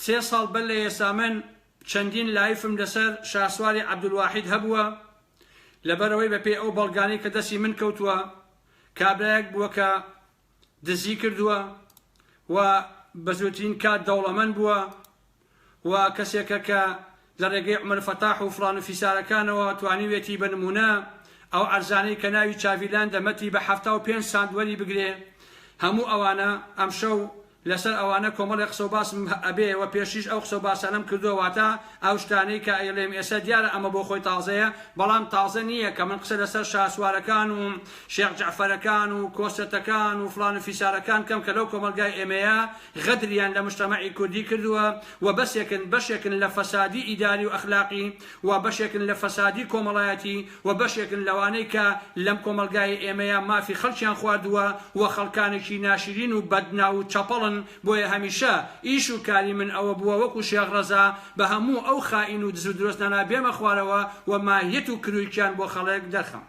3 ساڵ بەر لە ئێستا من چەندین لایفم لەسەر شاسواری عەبدولواحید هەبووە لەبەرەوەی بەپێی ئەو بەڵگانەی کە دەستی من کەوتووە کابرایەک بووە کە دزی کردووە و بە زووترین کات دەوڵەمەند بووە و کەسێکە کە لە ڕێگەی عومەر فەتاح و فڵان و فیسارەکانەوە توانیوێتی بە نمونە ئەو عەرزانەی کە ناوی چاڤیلان دەمەتی بە 75 ساندوەری بگرێ هەموو ئەوانە ئەم شەو لەسەر ئەوانە کۆمەڵی قسە و باسم ئەبێەوە پێشیش ئەو قسە و باسانەم کردووە واتە ئەو شتانەی کە ئەڵێم ئێستا دیارە ئەمە بۆ خۆی تازەیە بەڵام تازە نییە کە من قسە لەسەر شاسوارەکان و شێخ جەعفەرەکان و کۆستەتەکان و فڵان و فیسارەکان کەم کە لەو کۆمەلگای ئێمەیە غەدریان لە مجتەمەعی کوردی کردووە و بەشێکن لە فەسادی ئیداری و ئەخلاقی و بەشێکن لە فەسادی کۆمەڵایەتی و بەشێکن لەوانەی کە لەم کۆمەلگای ئێمەیە مافی خەڵکیان خواردووە و خەڵکانێکی ناشرین و بەدنا و چەپەڵن بۆیە هەمیشە ئیش و کاری من ئەوە بووە وەکو شێخ ڕەزا بە هەموو ئەو خائین و دز و درۆستانە بێمە خوارەوە و ماهیەت و کرویکیان بۆ خەڵک دەرخەم.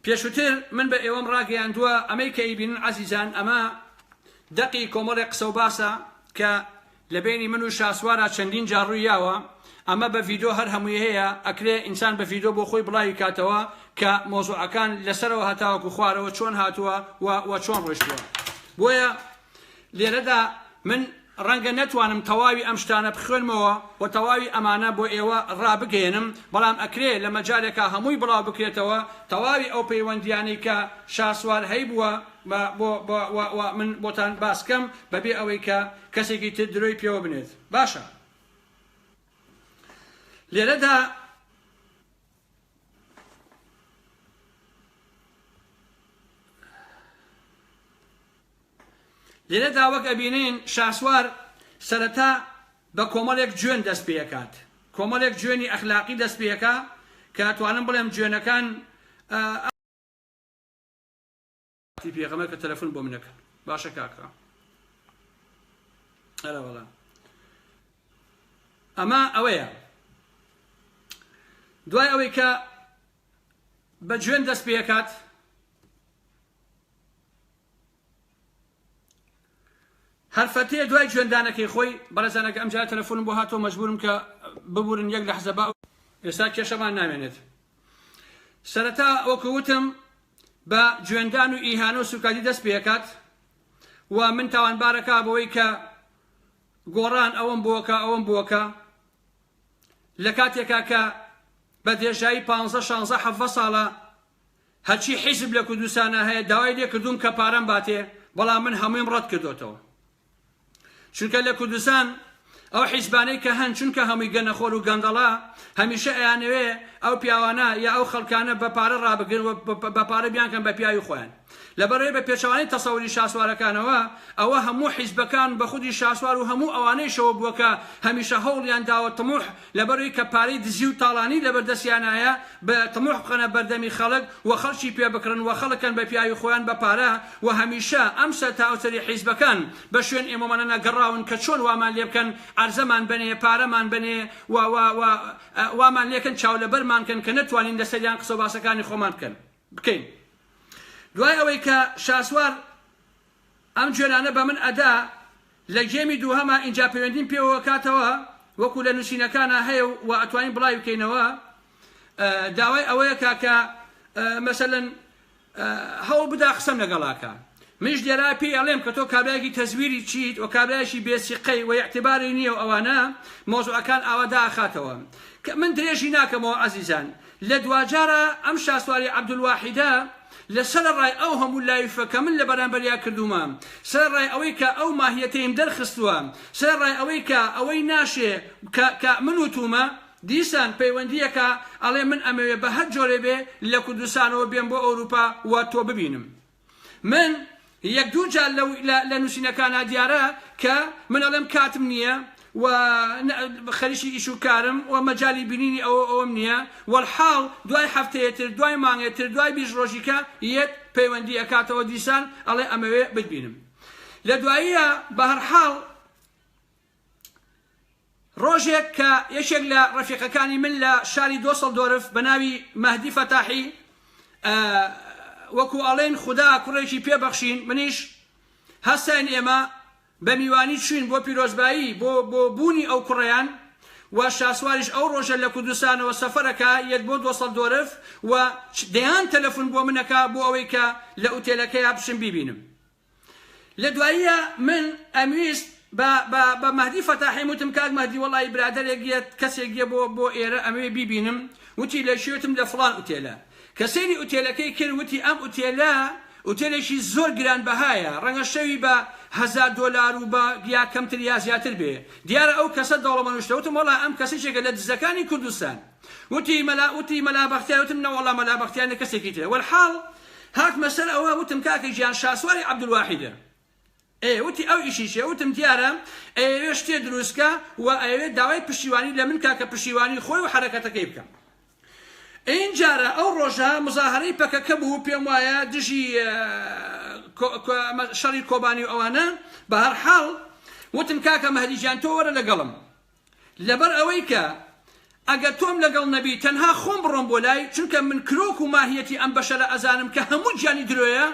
پێشووتر من بە ئێوەم ڕاگەیاندووە ئەمەی کە ئیبینن عەزیزان ئەمە دەقی کۆمەڵی قسە و باسە کە لە بینی من و شاسوارە چەندین جار ڕوویاوە ئەمە بە ڤیدۆ هەر هەمووی هەیە ئەکرێ ئینسان بە ڤیدۆ بۆ خۆی بڵاوی کاتەوە کە مۆزوعەکان لەسەرەوە هەتاوەکو خوارەوە چۆن هاتووە و چۆن ڕۆیشتووە. بۆیە لێرەدا من ڕەنگە نەتوانم تەواوی ئەم شتانە بخوێنمەوە و تەواوی ئەمانە بۆ ئێوە ڕابگەێنم بەڵام ئەکرێ لە مەجالێکە هەمووی بڵاو بکرێتەوە تەواوی ئەو پەیوەندیانەی کە شاسوار هەیبووە من بۆتان باسکەم بەبێ ئەوەی کە کەسێکی تر درۆی پێوە بنێت. باشە لێرەدا وەک ئەبینین شاسوار سەرەتا بە کۆمەڵێک جوێن دەست پێکات کۆمەڵێک جوێنی ئەخلاقی دەست پێکا کە توانم بڵێم جوێنەکان پێغەمبەر کە تەلەفۆن بۆ منەکەن باشە کاکە ئەرە وەڵا ئەمە ئەوەیە دوای ئەوەی کە بە جوێن دەست پێکات هەرفەتەیە دوای جوێندانەکەی خۆی بەڕێزانەکە ئەم جارە تەلەفۆنم بۆ هاتۆ مەجبورم کە ببورن یەک لەحزە با ئێستا کێشەمان نامێنێت. سەرەتا وەکووتم بە جوێندان و ئیهانە و سوکاتی دەست پێکات و من تاوانبارەکە بەوەی کە گۆڕان ئەوەم بووەکە لە کاتێکا کە بە دێژایی 15-16-17 ساڵە هەرچی حیزب لە کوردستانە هەیە داوای لێ کردوم کە پارەم باتێ بەڵام من هەموویم ڕەت کردوتەوە چونکە لە کوردستان ئەو حیزبانەی کە هەن چونکە هەمووی گەنەخۆر و گەندەڵا هەمیشە ئەیانەوێ ئەو پیاوانە یا ئەو خەڵکانە بە پارە ڕابگرن و بە پارە بیانکەن بە پیاوی خۆیان لەبەرەوەی بە پێچەوانەی تەسەووری شاسوارەکانەوە ئەوە هەموو حیزبەکان بە خودی شاسوار و هەموو ئەوانەیشەوە بووە کە هەمیشە هەوڵیان داوە تموح لەبەرەوەی کە پارەی دزی و تاڵانی لەبەردەستیانایە بە تموح بخەنە بەردەمی خەڵک و خەڵکی پێ بکڕن و خەڵکەن بە پیاوی خۆیان بە پارە و هەمیشە ئەم سەرتاوسەری حیزبەکان بە شوێن ئێمەمانە نەگەڕاون کە چۆن وامان لێ بکەن عەرزەمان بنێ پارەمان بنێ وامان لێکن چاو لەبەرمانکەن کە نەتوانین لەسەریان قسە و باسەکانی خۆمان بکەین. دوای ئەوەی کە شاسوار ئەم جوێنانە بە من ئەدا لە گێمی دووهەمە ئینجا پەیوەندیم پێوە کاتەوە وەکو لە نووسینەکانە هەیە و ئەتوانین بڵاوی بکەینەوە داوای ئەوەیە کە مەسەلەن هەوڵ بدا قسەم لەگەڵاکە منش دیێرا پێی ئەڵێم کە تۆ کابرایەکی تەزویری چیت و کابرایەکی بێسیقەی و ئیعتیباری نییە و ئەوانە مۆزوعەکان ئاوادا ئاخاتەوە کە من درێژی ناکەمەوە عەزیزان لە دوجارە ئەم شاسواری عەبدولواحیدە لەسەر ڕای ئەو هەموو لایفە کە من لە بەرامبەریا کردومە سەر ڕای ئەوەی کە ئەو ماهیەتەیم دەرخستووە سەر ڕای ئەوەی کە ئەوەی ناشێ کە من وتومە دیسان پەیوەندیەکە ئەڵێ من ئەمەوێ بە هەر جۆرێ بێ لە کوردستانەوە بێم بۆ ئەوروپا و تۆ ببینم. من یەک دوو جار لە نووسینەکانە دیارە کە من ئەڵێم کاتم نییە و خەریکی ئیش و کارم و مەجای بینینی ئەوەم نییە وەڵحاڵ دوای هەفتەیەتر دوای مانگێتر دوای 20 ڕۆژیکە یەک پەیوەندی ئەکاتەوە دیسان ئەڵێ ئەمەوێ ببینم. لە دواییە بە هەرحاڵ ڕۆژێک کە یەکێک لە ڕەفیقەکانی من لە شاری دۆسەڵدۆرف بە ناوی مەهدی فەتاحی وەکو ئەڵێن خودا کوڕێکی پێبەخشین منیش هەستاین ئێمە بە میوانی چوین بۆ پیرۆزبایی بۆ بوونی ئەو کوڕیان و شاسواریش ئەو ڕۆژە لە کوردستانەوە سەفەرەکە یەک بۆ 200 دۆرف و دەیان تەلەفۆن بۆ منەکە بۆ ئەوەی کە لە ئوتێلەکەیە بشم بیبینم. لە دواییە من ئەمویست بە مەهدی فەتاحی وتم کاک مەهدی وەڵی برادەرێک کەسێک بۆ ئێرە ئەمەوێ بیبینم وتی لە شوێتم لە فڵان ئوتێلە کە سەیری ئوتێلەکەی کرد وتی ئەم ئوتێلێکی زۆر گرانبەهایە ڕەنگە شەوی بە $1000 و بە یا کەمتر یا زیاتر بێ دیارە ئەو کەسە دەوڵەمەنوشتە وتم وەڵا ئەم کەسێکێکە لە دزەکانی کوردستان وتی مەلا بەختیار وتم نەوەڵا مەلا بەختیار کەسێکی ترە وەلحاڵ هات مەسەر ئەوە وتم کاکە گیان شاسواری عەبدولواحیدە وتی ئەو ئیشیشە وتم دیارە ئەوێ شتێ دروستکە و ئەوێ داوای پشتیوانی لە من کاکە پشتیوانی خۆی و حرەکەتەکەی بکەم. این جارە ئەو ڕۆژە مزاهرەی پەکەکە بوو پێم وایە دژی شەڕی کۆبانی و ئەوانە بە هەر حاڵ وتم کاکە مەهدی گیان تۆ وەرە لەگەڵم لەبەر ئەوەی کە ئەگەر تۆم لەگەڵ نەبی تەنها خۆم بڕۆم بۆ لای چونکە من کرۆک و ماهیەتی ئەم بەشەرە ئەزانم کە هەموو گیانی درۆیە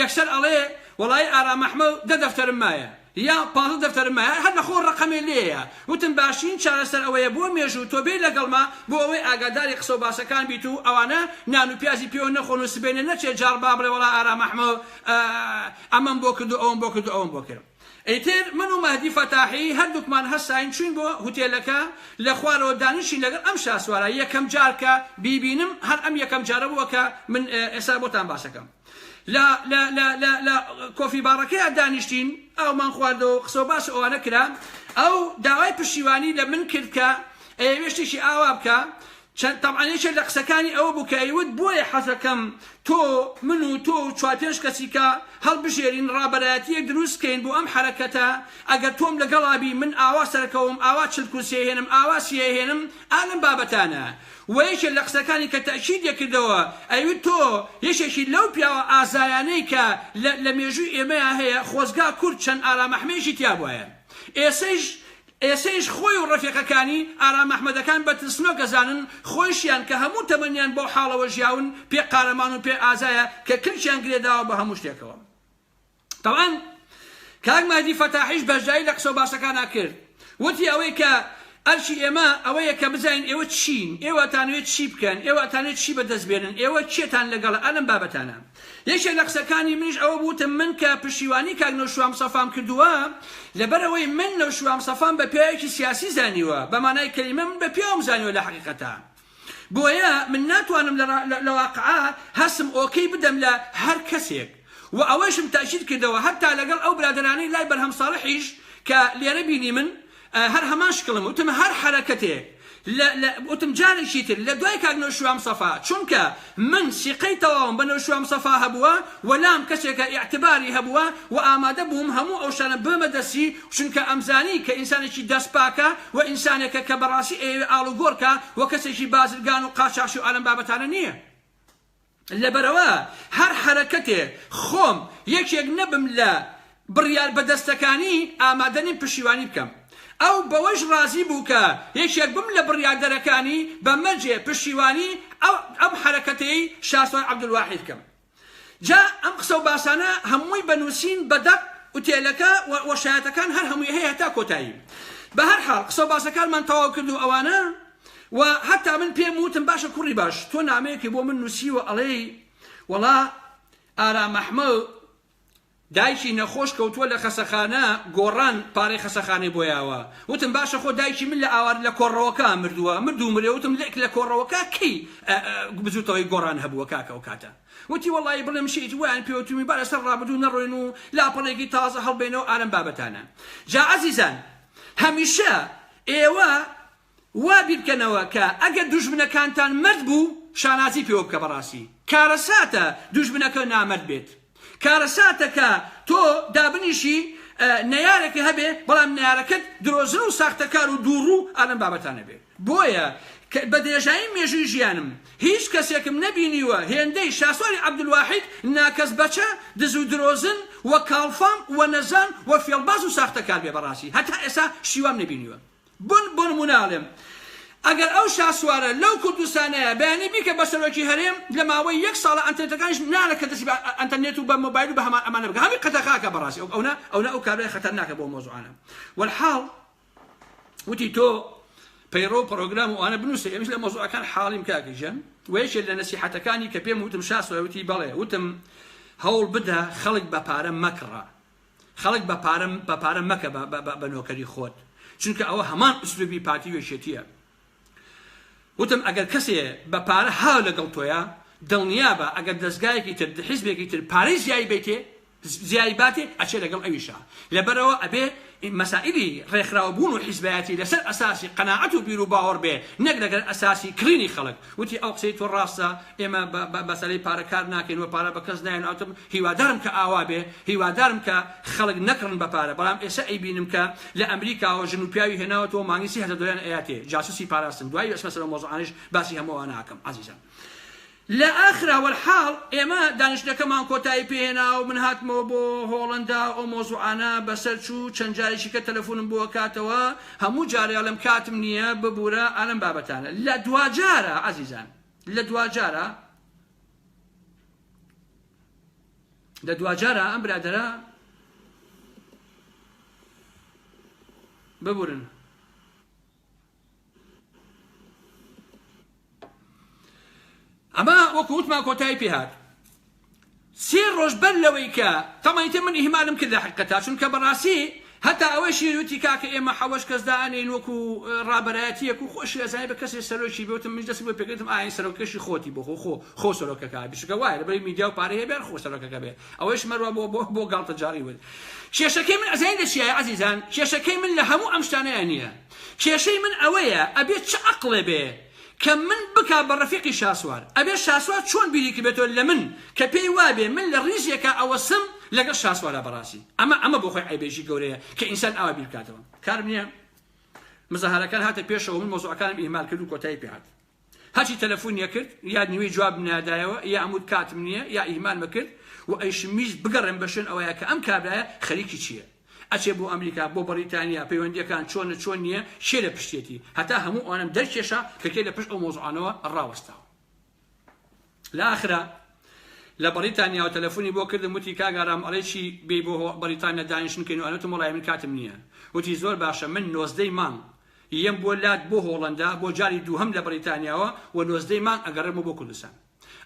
یەکسەر ئەڵێ وەڵای ئارام ئەحمەد 10 دەفتەرم مایە یا 15 دەفتەرم مایە هەر لە خۆ ڕقەمێ لێیە وتم باشین چارەسەر ئەوەیە بۆ مێژوو تۆ بێ لەگەڵما بۆ ئەوەی ئاگاداری قسە و باسەکان بیت و ئەوانە نان و پیازی پێوە نەخۆن و سبێنێ نەچێت جار بابڕێ وەڵا ئارام ئەحمەد ئەمەم بۆ کرد و ئەوم بۆ کرد و ئەوم بۆ کرد. ئیتر من و مەهدی فەتاحی هەردووکمان هەستاین چوین بۆ هوتێلەکە لە خوارەوە دانیشین لەگەڵ ئەم شاسوارە یەکەم جار کە بیبینم هەر ئەم یەکەم جارە بووە کە من ئێستا بۆتان باسەکەم. لا کۆفی باڕەکەیە دانیشتین ئەومان خواردەوە قسە و باس ئەوانە کرا ئەو داوای پشتیوانی لە من کرد کە ئێوێشتێکی ئاوا بکە طبعاً لە قسەکانی ئەوە بوو کە ئەیوت بۆیە حەزەکەم تۆ من و تۆ و 4-5 کەسی کە هەڵبژێرین ڕابەرایەتیەک دروستکەین بۆ ئەم حرەکەتە ئەگەر تۆم لەگەڵابی من ئاوا سەرکەوم ئاوا چلکوسێ هێنم ئاوا سیە هێنم ئالم بابەتانە وەیەکێک لە قسەکانی کە تەکید کردەوە ئەیوت تۆ یەکێکی لەو پیاوە ئازایانەی کە لە مێژووی ئێمەیە هەیە خۆزگا کورد چەند ئارام ئەحمەدیشی تیا بووایە ئێسەیش خۆی و ڕەفیقەکانی ئارام ئەحمەدەکان بەترسنۆ گەزانن خۆشیان کە هەموو تەمەنیان بۆ حاڵەوە ژیاون پێ قارەمان و پێ ئازایە کە کلچیان گرێداوە بە هەموو شتێکەوە. طبعاً کاک مەهدی فەتاحیش بەشداری لە قسە و باسەکانە کرد وتی ئەوەی کە ئەرشی ئێمە ئەوەیە کە بزانین ئێوە چین ئێوە ئەتانوێت چی بکەن ئێوە ئەتانوێت چی بەدەستبێنن ئێوە چێتان لەگەڵە ئەلم بابەتانە. یەکێک لە قسەکانی منیش ئەوە بووتم من کە پشتیوانی کاک نەوشوام سەفام کردووە لەبەرەوەی من نەوشوام سەفام بە پیاوێکی سیاسی زانیوە بە مانای کەلیمە من بە پیاوم زانیوە لە حەقیقەتە بۆیە من ناتوانم لە واقعە هەستم ئۆکەی بدەم لە هەر کەسێک و ئەوەشم تاکید کردەوە هەتا لەگەڵ ئەو برادرانەی لای بەرهەم ساڵحیش کە لێرە بینی من هەر هەمان شکڵم وتم هەر حرەکەتێک وتم جارێکی تر لە دوای کاک نەوشوام سەفا چونکە من سیقەی تەواوم بە نەوشوام سەفا هەبووە وەلام کەسێکە ئیعتباری هەبووە و ئامادە بووم هەموو ئەو شانە بمە دەستی چونکە ئەمزانی کە ئینسانێکی دەستپاکە و ئینسانێکە کە بەڕاستی ئێوێ ئاڵوگۆڕکە و کەسێکی بازرگان و قاچاقی و ئالەم بابەتانە نییە. لەبەرەوە هەر حرەکەتێ خۆم یەکێک نەبم لە بڕیار بەدەستەکانی ئامادەنیم پشتیوانی بکەم ئەو بەوەش ڕازی بوو کە یەکێک بم لە بڕیاردەرەکانی بە مەرجێ پشتیوانی ئەم حرەکەتەی شاسوار عەبدولواحید بکەم. جا ئەم قسە و باسانە هەمووی بەنووسین بەدەق ئوتێلەکە و شایەتەکان هەر هەمووی هەیە تا کۆتایی. بە هەر حاڵ قسە و باسەکانمان تەواو کرد و ئەوانە و هەتا من پێم وتم باشە کوڕی باش تۆ نامەیەکی بۆ من نووسیوە ئەڵێی وەڵا ئارام ئەحمەد دایکی نەخۆش کەوتووە لە خەسەخانە گۆڕان پارەی خەسەخانەی بۆیاوە وتم باشە خۆ دایکی من لە ئاوار لە کۆڕەوەکە مردووە مردوو مرێ وتم لێک لە کۆڕەوەکە کەی بزوتەوەی گۆڕان هەبووە کاکە و کاتە وتی وەڵی بڵێم شیت ویان پێوتمی بارە سەر ڕابردوو نەڕۆین و لاپەڕێکی تازە هەڵبێنەوە ئالەم بابەتانە. جا عەزیزان هەمیشە ئێوە وا بیرکەنەوە کە ئەگەر دوژمنەکانتان مرد بوو شانازی پێوە بکە بەڕاستی کارەساتە دوژمنەکە نامرد بێت کارەساتە کە تۆ دابنیشی نەیارێکی هەبێ بەڵام نەیارەکەت درۆزن و ساختەکار و دووڕوو ئالەم بابەتانە بێت. بۆیە بە درێژایی مێژووی ژیانم هیچ کەسێکم نەبینیوە هێندەی شاسواری عەبدولواحید ناکەس بەچە دز و درۆزن و کاڵفام و نەزان و فێڵباز و ساختەکار بێ بەڕاستی هەتا ئێستا شیوام نەبینیوە. بۆ نموناڵێم ئەگەر ئەو شاسوارە لەو کوردستانەیە بەیانی بیکە بە سەرۆکی هەرێم لە ماوەی 1 ساڵە ئەنتەرنێتەکانیش نانە کە دەستی بە ئەنتەرنێت و بە مۆبایل و بە هەمان ئەمانە بکە هەمی قەتەخاکە بەڕاستی ئەونا ئەو کابرای خەتەرناکە بۆ مۆزوعانە والحاڵ وتی تۆ پەیڕۆ پرۆگرام و ئەوانە بنووسێ ئەمیش لە مۆزوعەکان حاڵیم کاکەژەن وەیەکێک لە نەسیحەتەکانی کە پێم وتم شاسوار وتی بەڵێ وتم هەوڵ بدە خەڵک بە پارە مەکڕە خەڵک بە پارە مەکە بە نۆکەری خۆت چونکە ئەوە هەمان ئوسلوبی پارتی وێشێتیە وتم ئەگەر کەسێ بە پارە هاو لەگەڵ تۆیە دڵنیابە ئەگەر دەستگایەکی تر حیزبێکی تر پارەی زیایی بێتێ زیایی باتێ ئەچێ لەگەڵ ئەویشە لەبەرەوە ئەبێ مسائلی ڕێکخراوبوون و حیزبایەتی لەسەر ئەساسی قەناعەت و بیر و باوەڕ بێ نەک لەگەر ئەساسی کڕینی خەڵک وتی ئەو قسەی تۆ ڕاستە ئێمە بەسەرەی پارەکار ناکەین و پارە بە کەس نایەن ئەوتم هیوادارم کە ئاوا بێ هیوادارم کە خەڵک نەکڕن بە پارە بەڵام ئێستا ئەیبینم کە لە ئەمریکاوە ژن و پیاوی هێناوەتەوە مانگی 30,000 دلار ئەیاتێ جاسوسی پاراستن دوای بەس مەسەلە مۆزوعانیش باسی هەمووان ناکەم عەزیزان لە ئاخرا والحاڵ ئێمە دانیشتەکەمان کۆتایی پێهێنا و من هاتمەوە بۆ هۆڵەندا ئەو مۆزوعانە بەسەر چوو چەند جارێکی کە تەلەفۆنم بۆ کاتەوە هەموو جارێ لەم کاتم نییە ببوورە ئالەم بابەتانە لە دوجارە عەزیزان لە دوجارە ئەم برادەرە ببورن ئەمە وەکو وتمان کۆتایی پێهات 3 ڕۆژ بەر لەوەی کە تەمەیتە من ئیهمالم کرد لە حقیقەتا چونکە بەڕاستی هەتا ئەوەشی وتی کاکە ئێمە 7 کەس دائەنین وەکو ڕابەرایەتیەک و خۆشی ئەزانی بە کەسێک سەرۆکی بێتم من دەستی بۆ پێکردم ئاین سەرۆکەشی خۆتی بۆ خۆ سەرۆکەکە بیشکە وایە لەبەری میدیا و پارەیە بێر خۆ سەرۆکەکە بێ ئەوەش مەروە بۆ گاڵتە جاری ود کێشەکەی من ئەزانی لە چیایە عەزیزان کێشەکەی من لە هەموو ئەم شتانەیە نییە کێشەی من ئەوەیە ئەبێت چ عەقڵێ بێ کە من بکا بە ڕەفیقی شاسوار ئەبێ شاسوار چۆن بیری کردێتەوە لە من کە پێی وابێ من لە ڕیزێکە ئەوەسم لەگەڵ شاسوارە بەڕاستی ئەمە بۆ خۆی عیبێژی گەورەیە کە ئینسان ئاوا بیر بکاتەوە کارم نییە مزاهرەکان هاتە پێشەوە من مۆزوعەکانم ئیهمال کرد و کۆتایی پێهات هەرچی تەلەفۆنیە کرد یا نیوەی جواب نادایەوە یا عمود کاتم نییە یا ئیهمال مەکرد و ئەیشمیش بگەڕێم بە شوێن ئەوەیە کە ئەم کابرایە خەریکی چییە ئەچێ بۆ ئەمریکا بۆ بەریتانیا پەیوەندیەکان چۆن نییە شێ لە پشتێتی هەتا هەموو ئەوانم دەرکێشە کە کێ لە پشت ئەو مۆزوعانەوە ڕاوەستاوە لە ئاخرا لە بەریتانیا و تەلەفۆنی بۆ کردم وتی کاگارام ئەڵێکی بێ بۆ بەریتانیا دانیشتکەین و ئەنەتم وڵای من کاتم نییە وتی زۆر باشە من 19 مانگ یەم بۆ لات بۆ هۆڵەندا بۆ جاری دووهەم لە بەریتانیاوە و 19 مانگ ئەگەڕێمە بۆ کوردستان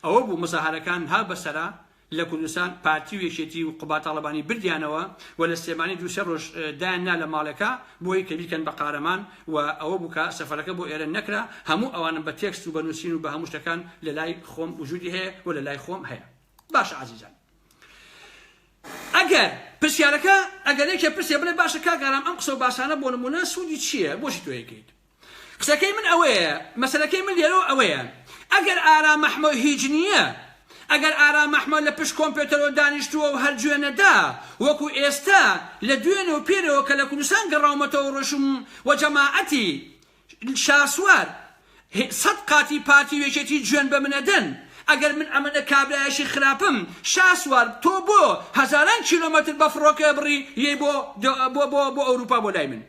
ئەوە بوو مزاهرەکان هەر بەسەرا لە کوردستان پارتی و یەکێتی و قوبات تاڵبانی بردیانەوە و لە سێمانی 2 ڕۆژ دایاننا لە ماڵەکە بۆی کە بیکەن بە قارەمان و ئەوە بووکە سەفەرەکە بۆ ئێرە نەکرا هەموو ئەوانم بە تێکست و بەنووسین و بە هەموو شتەکان لە لای خۆم وجودی هەیە و لە لای خۆم هەیە باشە عەزیزان ئەگەر پرسیارەکە ئەگەرێکە پرسیە بڵێ باشە کاگارام ئەم قسە و باسانە بۆ نمونە سوودی چییە بۆشی تۆ یەکەیت قسەکەی من ئەوەیە مەسەلەکەی من لێرەوە ئەوەیە ئەگەر ئارام مەحمەد هیچ نییە ئەگەر ئارام مەحمەد لە پشت کۆمپیۆتەرەوە دانیشتووە و هەر گوێنەدا وەکو ئێستا لە دوێنێ و پێرەوە کە لە کوردستان گەڕاومەتەوە ڕۆژم و جەماعەتی شاسوار 100 قاتی پارتی وێچێتی گوێن بە منەدەن ئەگەر من ئەمەدە کابرایەشی خراپم شاسوار تۆ بۆ هەزاران کیلۆمەتر بە فڕۆکە بڕی یێ بۆ ئەوروپا بۆ لای من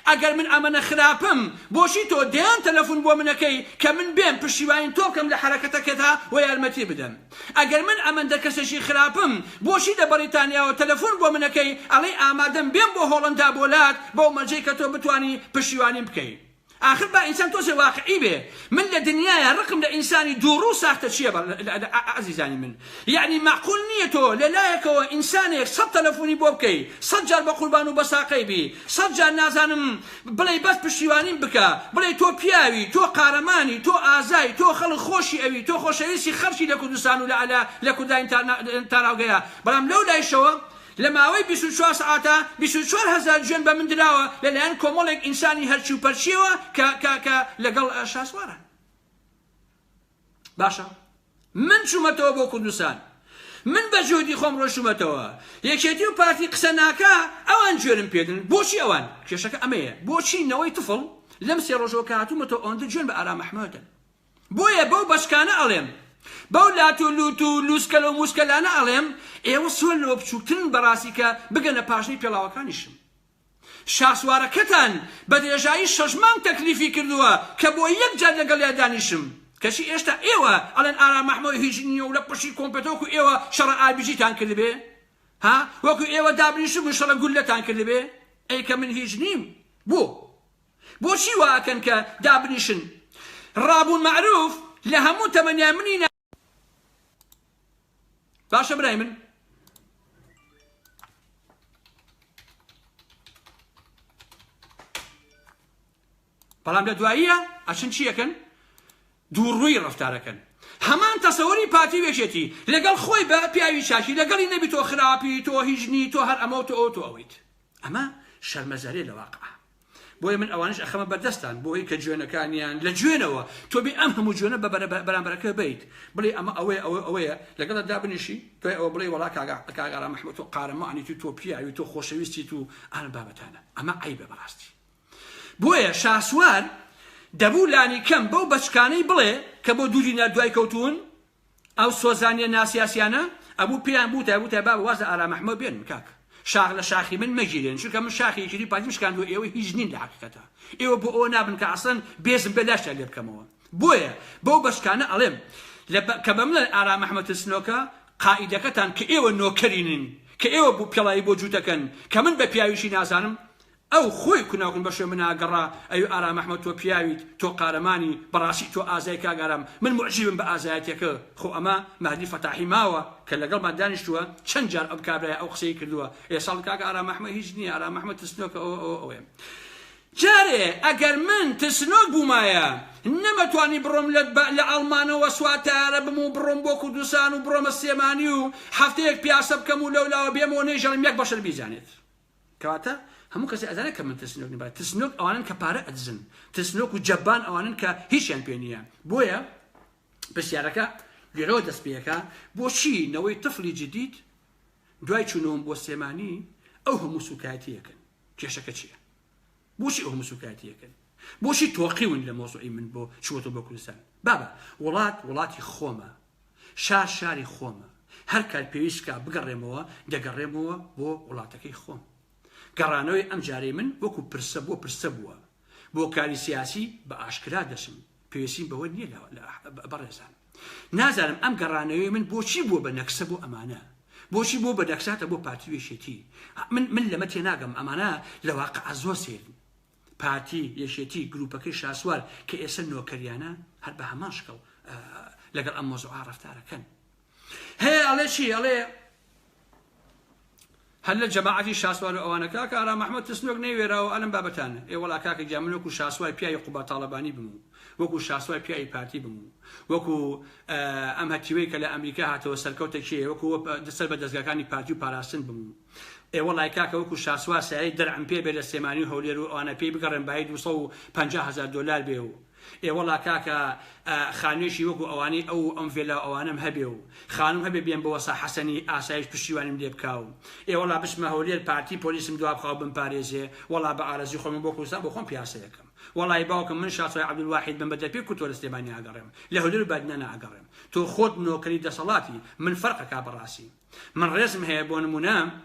ئەگەر من ئەمەنە خراپم بۆشی تۆ دەیان تەلەفۆن بۆ منەکەی کە من بێم پشتیوانین تۆ بکەم لە حرەکەتەکەتا و یارمەتی بدەم ئەگەر من ئەمەندە کەسێکی خراپم بۆشی لە بەریتانیاوە تەلەفۆن بۆ منەکەی ئەڵێ ئامادەم بێم بۆ هۆڵەندا بۆ لات بۆ مەرجەی کە تۆ بتوانی پشتیوانیم بکەیت آخر با إنسان توسي واقعي به من لدنيا رقم لإنساني دورو ساخت شيء عزيزاني من يعني معقول نيته للايك إنساني صد تلفوني بوبكي صجر بقربانو بساقي بي صجر نازانم بلاي بس بشيوانين بكا بلاي تو بياوي تو قارماني تو آزاي تو خلق خوشي أوي تو خوشيسي خرشي لكردستان ولا على لكردان تاراوغيا بلام لو لا يشوا لما اوي 24 ساعه 24,000 جن بمن دراوه لان كومولك انساني هرشي برشيوه ك لقل شاسواره باشا من شومتو بو كردستان من بجودي خم رو شومتو يكشتيو بارتي قسناكا اوان جورم بيدن بوشي اوان كشك اميه بوشي نوي طفل لمسي رجو كاتو متو اون جن بارام محمود بويا بو بشكانه علم بولاتو لوتو لوسكلو موسكلانا علم ايوا سولو بچوكتن براسيكا بگنه پاشني پلاوكانيشم شاسوارەکەتان بە درێژایی 6 مانگ تەکلیفی کردووە کە بۆ یەک جار لەگەڵ یا دانیشم کەچی ئێشتا ئێوە ئەڵێن ئارام محمەد هیچ نییە و لە پشتی کۆمپیۆتەر و ئێوە شەڕە ئابیجیتان کردبێ ها وەکو ئێوە دابنیشم و شەڕە گولەتان کردبێ ئەی کە من هیچ نیم بۆچی واکەن کە دابنیشن ڕابوون معروف لە هەموو تەمەنیا منی باشە برای من بەڵام لە دواییە ئەچن چیەکەن دووڕووی ڕەفتارەکەن هەمان تەسەوەری پارتی وێژێتی لەگەڵ خۆی بە پیاوی چاکی لەگەڵی نەبی تۆ خراپی تۆ هیچنی تۆ هەر ئەمە تۆ ئەویت ئەمە شەرمەزارێ لە واقعە بۆیە من ئەوانش ئەخەمە بەردەستان بۆی کە جوێنەکانیان لە جوێنەوە تۆ بێ ئەم هەموو جوێنە بە بەرامبەرەکە بیت بڵێ ئەمە ئەوەیە لەگەڵ دابنیشی تۆ ئەوە بڵێ وڵا کاگارا محمەد تۆ قارەمانی تۆ پیاوی تۆ خۆشەویستی تو ئەم بابەتانە ئەمە عیبە بەڕاستی بۆیە شاسوار دەبوو لانی کەم بەو بەچکانەی بڵێ کە بۆ دووری دوای کەوتون ئەو سۆزانیە ناسیاسیانە ئەبوو پێیان بوو با وازە ئارام محمەد بێن کاک شاخ لە شاخی من مەگیرێن چونکە من شاخێکی پارتی شکاندووە ئێوە هیچ نین لە حەقیقەتە ئێوە بۆ ئەوە نابن کە ئەسڵەن بێزم بەداشتە لێ بکەمەوە بۆیە بەو بەشکانە ئەڵێم کە بەم لە ئارام محمەد سنۆکە قائیدەکەتان کە ئێوە نۆکەرینن کە ئێوە بوو پێڵایی بۆ جووتەکەن کە من بە پیاویشی نازانم ئەو خۆی کوناوکن بە شوێ مناگەڕا ئەو ئارام محمەد تۆ پیاویت تۆ قارەمانی بەڕاستی تۆ ئازای کاگارم من معجبم بە ئازایەتێکە خۆ ئەمە مهدی فەتاحی ماوە کە لەگەڵمان دانیشتووە چەند جار ئەو کابرای ئەو قسەی کردووە ئێساڵ کاک ئارام محمەد هیچ نییە ئارام محمەد تسنۆکە ئەوێ جارێ ئەگەر من تسنۆک بوومایە نەمەتوانی بڕۆم لە ئەڵمانەوە سواتارە بم و بڕۆم بۆ کوردستان و بڕۆمە سێمانی و هەفتەیەک پیاسە بکەم و لەولاوە بێمەوە نێژەڵم یەک بەشەر بیزانێت کەواتە هەموو کەسی ئەزانێت کە من تسنۆک نبات تسنۆک ئەوانن کە پارە ئەدزن تسنۆک و جەبان ئەوانن کە هیچیان پێ نییە بۆیە پرسیارەکە لێرەوە دەست پێەکە بۆچی نەوەی تفلی جدید دوای چوونەوەم بۆ سێمانی ئەو هەموو سوکایەتیەکەن کێشەکە چییە بۆچی ئەو هەموو سوکایەتیەکەن بۆچی تۆقیون لە مۆزوعی من بۆ چووەتەوە بۆ کوردستان بابە وڵاتی خۆمە شاری خۆمە هەر کار پێویستکە بگەڕێمەوە دەگەڕێمەوە بۆ وڵاتەکەی خۆم گەڕانەوەی ئەم جارەی من وەکو پرسە بووە بۆ کاری سیاسی بە ئاشکرا دەچم پێویستیم بەوە نییە بەڕێزان نازانم ئەم گەڕانەوەی من بۆچی بووە بە نەکسە بۆ ئەمانە بۆچی بۆ بە دەکساتە بۆ پارتی وێشێتی من لەمە تێناگەم ئەمانە لە واقع زۆر سێرن پارتی یەشێتی گروپەکەی شاسوار کە ئێستا نۆکەریانە هەر بە هەمان شکەڵ لەگەڵ ئەم مۆزوعە ڕەفتارەکەن هەیە ئەڵێ چی ئەڵێ هل الجماعة شاسوار أوانا كاكا أرام محمد تسنوك نيويرا وألم بابتان إيه ولا كاكا جامنوك وشاسوار بياي قبا طالباني بمو وكو شاسوار بياي بارتي بمو وكو أم هاتيويك لأمريكا هاتو سلكوتك شيء وكو دسل بدزقاكاني بارتي وباراسن بمو إيه والله كاكا وكو شاسوار سعيد درعم بيه بلا السيماني هوليرو وأنا بيه بقرن بعيد وصو $50,000 بيهو إيه والله كاكا خانوشي وكو أواني أو أنفلا أوانم هبيو خانم هبي بيان بوصا حسني آسايش بشيوانم ليبكاو إيه والله بسمه هولي البارتي بوليسم دواب خواب باريزي والله بأرزي خوم بوكو سان بخون بياسيكم والله يباوكم من شاطر عبد الواحد بن بدل بيكو تول استباني أقرم لهولي بدنا أقرم تو خود نوكري دا صلاتي من فرق كابراسي من رسم هي بون منام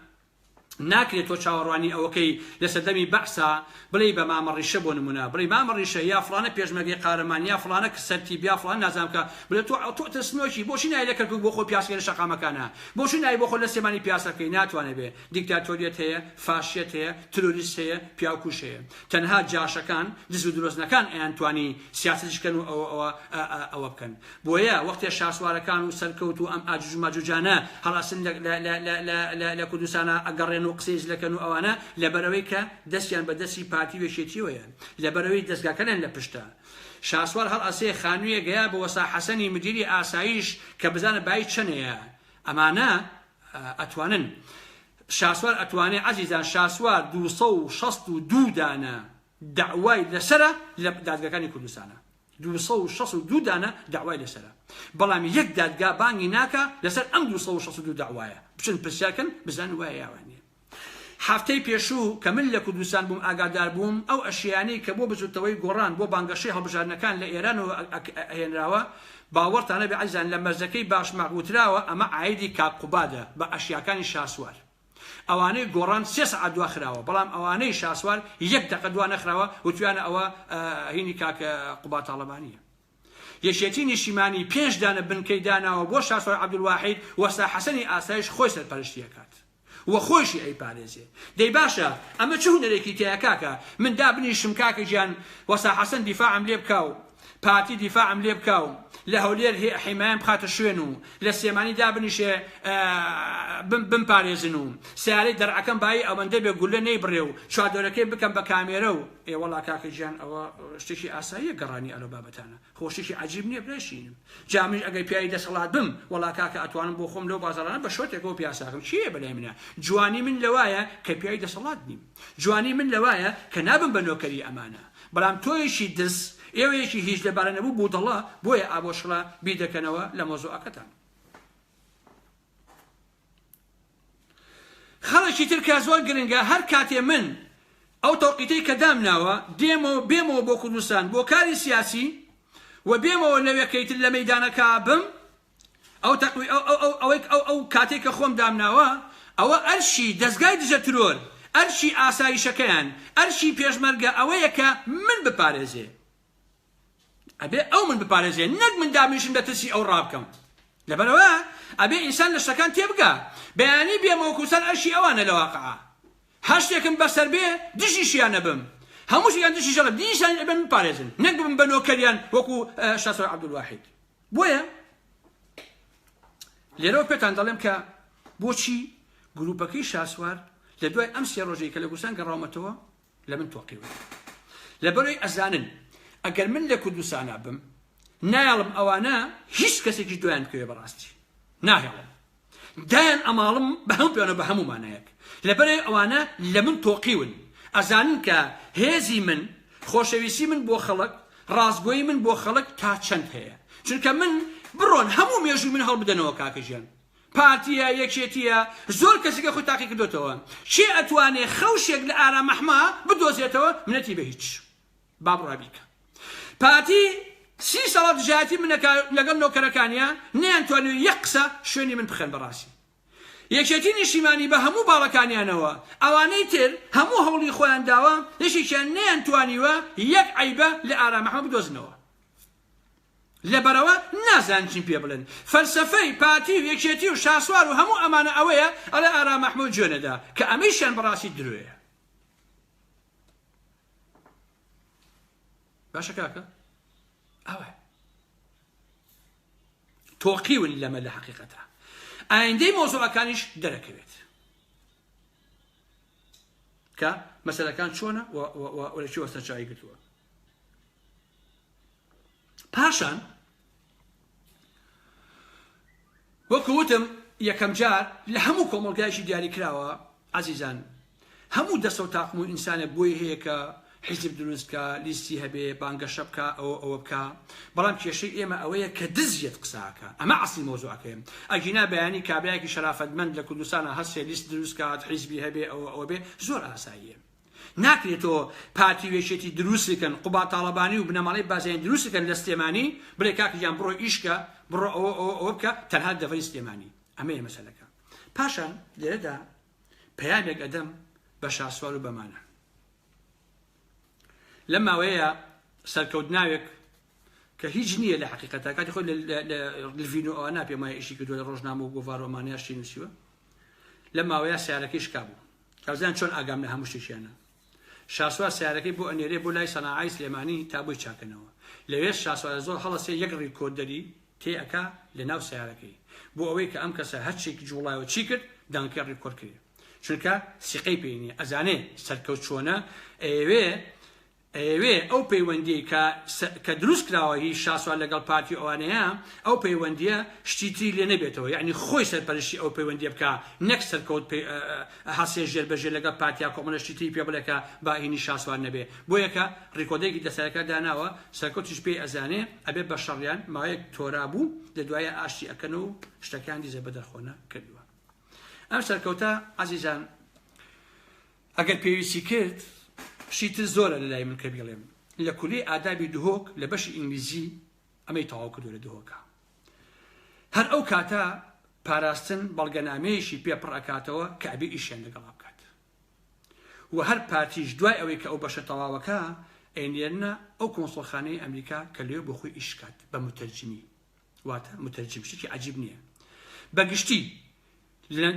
ناكري تو شاورواني اوكي لسدمي بحثا بلي بما مريشه بون منا بلي ما مريشه يا فلانه بيجمغي قارمان يا فلانه كسرتي بيا فلان نازمك بلي تو تسنوشي بوشي ناي لك بو خو بياسكي شقا مكانها بوشي ناي بو خو لسماني بياسكي ناتوانه به ديكتاتوريت هي فاشيت هي تروريست هي بياكوش هي تنها جاشكان دزو دروزنا كان انتواني سياستش كانوا او كان بويا وقت الشاسوار كانوا سلكوتو ام اجوج ماجوجانا خلاص لا لا لا لا لا لا كدوسانا اقرن وقسيز لكنو أوانا لبرويك دسيان بدسي بارتي وشيتيويا لبروي دسقا كلن لبشتا شاسوار هل أسي خانوية قياب وصا حسني مديري آسايش كبزان بايت شنيا أمانا أتوانن شاسوار أتواني عزيزان شاسوار 262 دانا دعواي لسرة لدادقا كاني كردستانا 262 دانا دعواي لسرة بلام يك دادقا باني ناكا لسر أم 262 دعوايا بشن برسياكن بزان وايا واني حفتەی پێشوو کە من لە کوردستان بووم ئاگادار بووم ئەو ئەشیانەی کە بۆ بزوتەوەی گۆڕان بۆ بانگەشەی هەڵبژاردنەکان لە ئێران و هێنراوە باوەڕتانە بێ عەزیزان لە مەرجەکەی باشماق وتراوە ئەمە عایدی کاک قوبادە بە ئەشیاکانی شاسوار ئەوانەی گۆڕان 3 سعات دوا خراوە بەڵام ئەوانەی شاسوار 1 دقیقە دوا نەخراوە وتویانە ئەوە هینی کاکە قوبا تاڵەبانیە. یەکێتی نیشیمانی 5 دانە بنکەی داناوە بۆ شاسوار عەبدولواحید وەستا حەسەنی ئاسایش خۆی سەرپەرشتیەکات وە خۆشی ئەیپارێزێ. دەی باشە ئەمە چ هونەرێکی تەیە کاکە من دابنیشم کاکە گیان وەستا حەسەن دیفاعم لێ بکاو پارتی دیفاعم لێ بکاو لە هەولێر حیمایان بخاتە شوێن و لە سێمانی دابنیشێ بمپارێزن و سیارەی دەرعەکەم بای ئەوەندە بێ گولە نەیبڕێ و چوادۆرەکەی بکەم بە کامێرە و ئێوەڵا کاکە گیان ئەوە شتێکی ئاساییە گەڕانی ئەلۆ بابەتانە خۆشتێکی عەجیب نییە برێشینم جامیش ئەگەی پیاوی دەسەڵات بم وەڵا کاکە ئەتوانم بۆ خۆم لەو بازاڕانە بە شۆتێکەوە پیاساکەم چییە بەلای منە جوانی من لەوایە کە پیاوی دەسەڵات نیم جوانی من لەوایە کە نابم بە نۆکەری ئەمانە بەڵام تۆیشی دەست ئێوەیەکی هیچ لەبارە نەبوو بوو دڵە بۆیە ئابۆشڵە بیدەکەنەوە لە مۆزوعەکەتان. خەڵکی تر کە زۆر گرنگە هەر کاتێ من ئەو تەوقیتەی کە دامناوە بێمەوە بۆ کوردستان بۆ کاری سیاسی و بێمەوە لەوێکەی تر لە مەیدانەکە بم ئەو کاتێک کە خۆم دامناوە ئەوە ئەرشی دەستگای دژە ترۆر ئەرشی ئاسایشەکەیان ئەرشی پێشمەرگە ئەوەیە کە من بپارێزێ ئەبێ ئەو من بپارێزێ نەک من دامنیشم دەترسی ئەو ڕابکەم لەبەرەوە ئەبێ ئینسان لە شتەکان تێبگا بەیانی بێمەوە کوردستان ئەرشی ئەوانە لە واقعە هەر شتێکم بەسەر بێ دژیشیان نەبم هەموو شتێکیان دژی شەڵە دیشان ئەبێ من بپارێزن نەک ببم بە نۆکەریان وەکو شاسوار عەبدولواحید. بۆیە لێرەوە پێتان دەڵێم کە بۆچی گروپەکەی شاسوار لە دوای ئەم 3 ڕۆژەی کە لە کوردستان گەڕاومەتەوە لە من تۆقیوە لەبەرەوەی ئەزانن ئەگەر من لە کوردستانە بم نایڵم ئەوانە هیچ کەسێکی دویان بکەوێ بەڕاستی ناهێڵم دایان ئەماڵم بە هەموو پێوانە بە هەموو مانایەک لەبەرەوەی ئەوانە لە من تۆقیون ئەزانن کە هێزی من خۆشەویستی من بۆ خەڵک ڕاستگۆیی من بۆ خەڵک تا چەند هەیە چونکە من بڕۆن هەموو مێژووی من هەڵبدەنەوە کاکە ژیان پارتیە یەکێتیە زۆر کەسێکە خۆی تاقی کردوتەوە چێ ئەتوانێ خەوشێک لە ئارامەحما بدۆزێتەوە منەتی بە هیچ با بڕابیکە پارتی 30 ساڵ دژایەتی منەکە لەگەڵ نۆکەرەکانیە نەیانتوانێت یەک قسە شوێنی من بخەن بەڕاستی یەکێتی نیشیمانی بە هەموو باڵەکانیانەوە ئەوانەی تر هەموو هەوڵی خۆیان داوە هیچیان نەیانتوانیوە یەک عیبە لە ئارامەحما بدۆزنەوە لەبەرەوە نازان چین پێ بڵێن فەلسەفەی پارتی و یەکێتی و شاسوار و هەموو ئەمانە ئەوەیە ئەلە ئارامەحموود جوێنەدا کە ئەمەیشیان بەڕاستی درۆیە. باشە کاکە ئەوە تۆقیون لەمە لە حەقیقەتە ئایندەی مۆزوعەکانیش دەرەکەوێت کە مەسەلەکان چۆنە و لە چی وەسەرچاوی گرتووە. پاشان وەکو وتم یەکەم جار لە هەموو کۆمەڵگایشی دیاری کراوە عەزیزان هەموو دەستە و تاقم و ئینسانە بۆی هەیە کە حیزب دروست بکە لیستی هەبێ بانگەشە بکە ئەوە بکە بەڵام کێشەی ئێمە ئەوەیە کە دزیێت قساکە ئەمە عەسڵی مۆزوعەکەیە ئەگینا بەیانی کابرایەکی شەرافەتمەند لە کوردستانە هەستێ لیست دروست کات حیزبی هەبێ ئەوە بێ زۆر ئاساییە ناکرێتەوە پارتی وێشێتی دروستکەن قوبا تاڵەبانی و بنەماڵەی بازایان دروستکەن لە سلێمانی بڵێ کاکەیان بڕۆ ئیشکە بڕۆ ئەوە بکە تەنها دەڤەری سلێمانی ئەمەیە مەسەلەکە. پاشان لێرەدا پەیامێک ئەدەم بە شاسوار و بەمانە لەم ماوەیە سەرکەوتناوێک کە هیچ نییە لە حەقیقەتە کاتی خۆی لە ڤینۆ ئەوە ناپێمای ئیشی کردووە لە ڕۆژنامە و گۆڤارۆمانیاشتی نووسیوە لەم ماوەیە سیارەکەی شکا بوو کەوزان چۆن ئاگام لە هەموو شتێکیانە شاسوار سیارەکەی بۆ ئەنێرێ بۆ لای سەناعای سلێمانی تا بۆی چاکەنەوە لەوێ شاسوار زۆر هەڵەسێ یەک ڕیکۆردەری تێ ئەکا لە ناو سیارەکەی بۆ ئەوەی کە ئەم کەسە هەرچێکی جوڵایەوە چی کرد دانکەی ڕیکۆرد کرد چونکە سیقەی پێینی ئەزانێ سەرکەوت چۆنە ئەوێ ئەو پەیوەندی کە دروست کراوە هی شاسوار لەگەڵ پارتی ئەوانەیە ئەو پەیوەندیە شتیتری لێ نەبێتەوە یعنی خۆی سەرپەرشتی ئەو پەیوەندی بکە نەک سەرکەوت هەسێ ژێربەژێر لەگەڵ پارتیا کۆمەڵە شتیتری پێ بڵێکە با هینی شاسوار نەبێ بۆ یەکە ڕیکۆردێکی دەسەرەکە داناوە سەرکەوتیش پێی ئەزانێ ئەبێ بە شەڕیان ماوەیەک تۆرا بوو لە دوایە ئاشتی ئەکەن و شتەکان دیزە بەدەرخۆنە کردووە. ئەم سەرکەوتە عەزیزان ئەگەر پێویستی کرد شیتر زۆرە لە لای من کە بڵێم لە کولەی ئادابی دهۆک لە بەشی ئینگلیزی ئەمەی تەواو کردووە لە دهۆکە هەر ئەو کاتە پاراستن بەڵگەنامەیەشی پێ پڕەکاتەوە کە ئەبێ ئیشیان لەگەڵا بکات و هەر پارتیش دوای ئەوەی کە ئەو بەشە تەواوەکە ئەینێرنە ئەو کۆنسڵخانەی ئەمریکا کە لێ بۆ خۆی ئیشکات بە متەرجمی واتە متەرجم شتێکی عەجیب نییە بەگشتی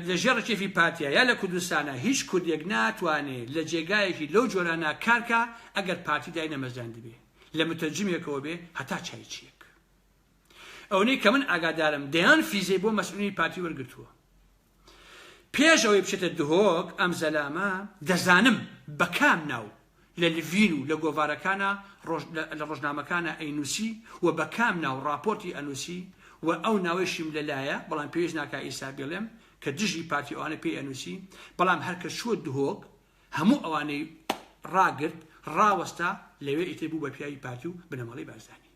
لەژێر کێفی پارتیا یا لە کوردستانە هیچ کوردێک ناتوانێت لە جێگایەکی لەو جۆرانە کارکە ئەگەر پارتی دای نەمەزان دەبێ لە متەرجمێکەوە بێ هەتا چایچیەک ئەوەی کە من ئاگادارم دەیان فیزەی بۆ مەسئولی پارتی وەرگرتووە پێش ئەوەی بچێتە دهۆک ئەم زەلامە دەزانم بە کام ناو لە لڤین و لە گۆڤارەکانە لە ڕۆژنامەکانە ئەینووسی و بە کام ناو ڕاپۆرتی ئەنووسی و ئەو ناوەشیم لەلایە بەڵام پێویست ناکا ئیسا بێڵێم کە دژی پارتی ئەوانە پێی ئەنووسی بەڵام هەرکە چووە دهۆک هەموو ئەوانەی ڕاگرت ڕاوەستا لەوێ ئیتر بوو بە پیاوی پارتی و بنەماڵی بارزانی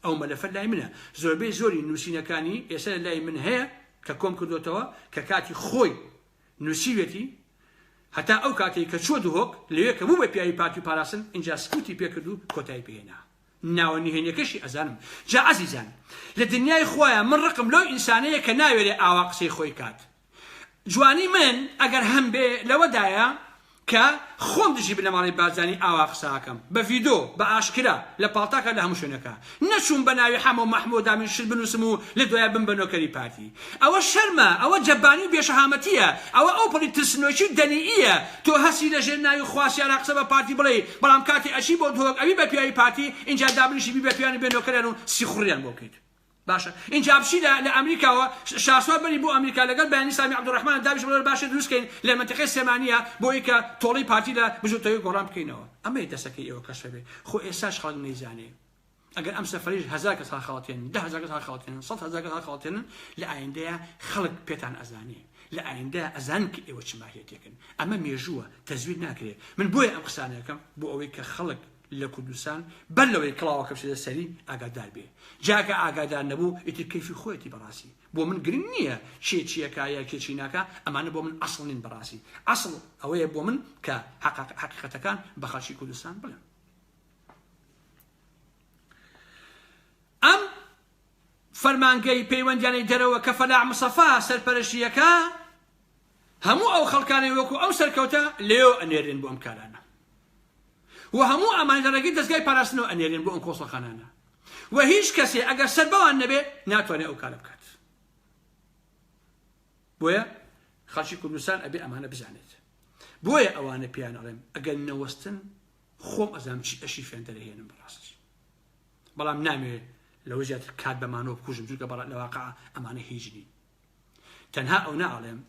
ئەو مەلەفەت لای منە زۆربەی زۆری نووسینەکانی ئێستا لای من هەیە کە کۆم کردوتەوە کە کاتی خۆی نووسیوێتی هەتا ئەو کاتێک کە چووە دهۆک لەوێ کە بوو بە پیاوی پارتی و پاراستن اینجا سکوتی پێکرد و کۆتایی پێهێنا ناوە نهێنیەکەشی ئەزانم جا عەزیزان لە دنیای خۆیان من ڕقم لەو ئینسانەیە کە ناوێرێ ئاوا قسەی خۆی کات جوانی من ئەگەر هەم بێ لەوەدایە کە خۆم دژی بنەماڵی بارزانی ئاوا قساکەم بە ڤیدۆ بە ئاشکرا لە پاڵتاکە لە هەموو شوێنەکە نەچوون بە ناوی حەمە مەحموود ئامین شت بنووسم و لە دوایە بم بە نۆکەری پارتی ئەوە شەرمە ئەوە جەبانی و بێشەهامەتیە ئەوە ئەو پڵی ترسنۆکی دەنیئیە تۆ هەسی لەژێر ناوی خواسیانە قسە بە پارتی بڵێ بەڵام کاتی ئەچی بۆ دهۆک ئەوی بە پیاوی پارتی اینجا دابنیشی بی بە پیاوی بێ نۆکەریان و سیخوڕیان بۆ بکەیت باشە اینجا بچی لە ئەمریکاوە شاسوار بەری بۆ ئەمریکا لەگەڵ بەیانی سامی عەبدوڕەحمان دابیش بڵێ باشە دروستکەین لە منتیقەی سێمانیە بۆی کە تۆڵی پارتی لە بژوتەوەی گۆڕان بکەینەوە ئەمەی دەسەکەی ئێوە کەشە بێ خۆ ئێستاش خەڵک نەیزانێ ئەگەر ئەم سەفەریش 1000 کەس خەڵاتێن 10000 کەس خەڵاتێن 100000 کەس خەڵاتێن لە ئایندەیە خەڵک پێتان ئەزانێ لە ئایندەیە ئەزانن کە ئێوە چ ماهیەتێکن ئەمە مێژووە تەزویر ناکرێت من بۆیە ئەم قسانەکەم بۆ ئەوەی کە خەڵک لە کوردستان بەر لەوەی کڵاوەکە بچێتە سەری ئاگادار بێ جاکە ئاگادار نەبوو ئیتر کەیفی خۆیەتی بەڕاستی بۆ من گرنگ نییە چێ چیەکە یا کێچی ناکە ئەمانە بۆ من ئەسڵ نین بەڕاستی ئەسڵ ئەوەیە بۆ من کە حەقیقەتەکان بە خەڵکی کوردستان بڵێم ئەم فەرمانگەی پەیوەندیانەی دەرەوە کە فەلاح موسەفا سەرپەرشتیەکە هەموو ئەو خەڵکانەی وەکو ئەو سەرکەوتە لێو ئەنێرێن بۆ ئەم کارانە و هەموو ئامانجارەکەی دەستگای پاراستنەوە ئەنێرێن بۆ ئەم کۆسڵخانانە و هیچ کەسێ ئەگەر سەر بەوان نەبێ ناتوانێت ئەو کارە بکات بۆیە خەڵکی کوردستان ئەبێ ئەمانە بزانێت بۆیە ئەوانە پیان ئەڵێم ئەگەر نەوەستن خۆم ئەزانم چی ئەشی فێن دەرەهێنم بەڕاستی بەڵام نامێت لەوە زیاتر کات بەمانەوە بکوژم چونکە لە واقع ئەمانە هیچ نین تەنها ئەو ناڵێم